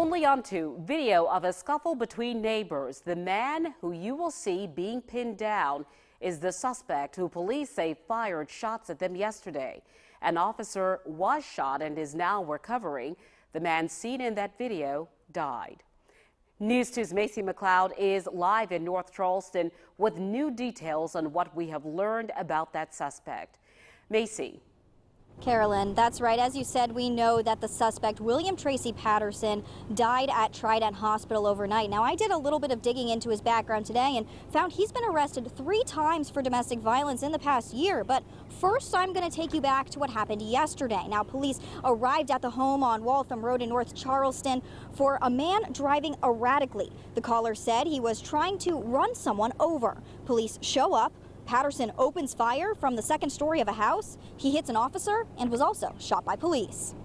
Only onto video of a scuffle between neighbors. The man who you will see being pinned down is the suspect who police say fired shots at them yesterday. An officer was shot and is now recovering. The man seen in that video died. News 2's Macy McLeod is live in North Charleston with new details on what we have learned about that suspect. Macy. Carolyn, that's right. As you said, we know that the suspect, William Tracy Patterson, died at Trident Hospital overnight. Now, I did a little bit of digging into his background today and found he's been arrested 3 times for domestic violence in the past year. But first, I'm going to take you back to what happened yesterday. Now, police arrived at the home on Waltham Road in North Charleston for a man driving erratically. The caller said he was trying to run someone over. Police show up. Patterson opens fire from the second story of a house. He hits an officer and was also shot by police.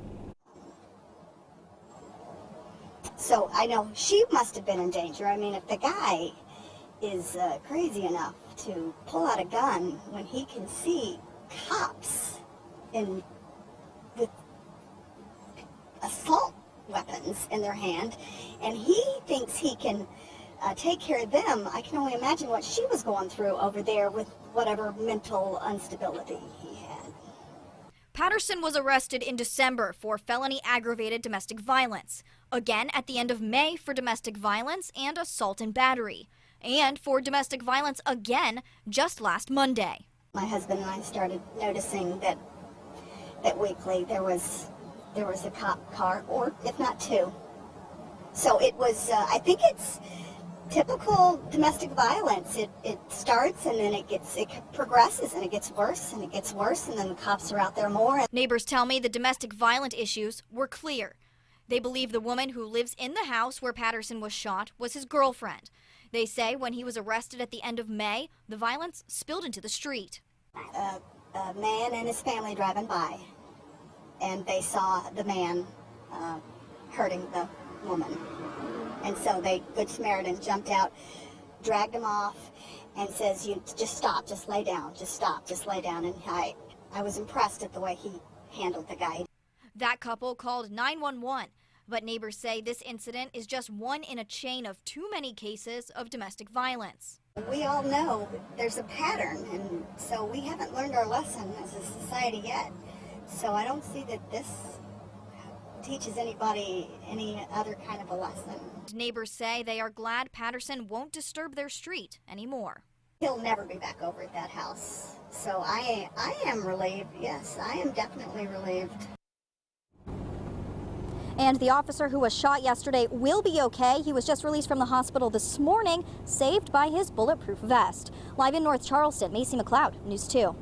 So I know she must have been in danger. I mean, if the guy is crazy enough to pull out a gun when he can see cops with assault weapons in their hand, and he thinks he can take care of them, I can only imagine what she was going through over there with whatever mental instability he had. Patterson was arrested in December for felony aggravated domestic violence, again at the end of May for domestic violence and assault and battery, and for domestic violence again just last Monday. My husband and I started noticing that weekly there was a cop car, or if not 2. So it was, I think it's typical domestic violence. It starts and then it progresses and it gets worse and it gets worse, and then the cops are out there more. Neighbors tell me the domestic violent issues were clear. They believe the woman who lives in the house where Patterson was shot was his girlfriend. They say when he was arrested at the end of May, the violence spilled into the street. A man and his family driving by, and they saw the man hurting the woman. And so Good Samaritan jumped out, dragged him off, and says, "You just stop, just lay down, just stop, just lay down." And I was impressed at the way he handled the guy. That couple called 911, but neighbors say this incident is just one in a chain of too many cases of domestic violence. We all know there's a pattern, and so we haven't learned our lesson as a society yet. So I don't see that this teaches anybody any other kind of a lesson. Neighbors say they are glad Patterson won't disturb their street anymore. He'll never be back over at that house. So I am relieved. Yes, I am definitely relieved. And the officer who was shot yesterday will be okay. He was just released from the hospital this morning, saved by his bulletproof vest. Live in North Charleston, Macy McLeod, News 2.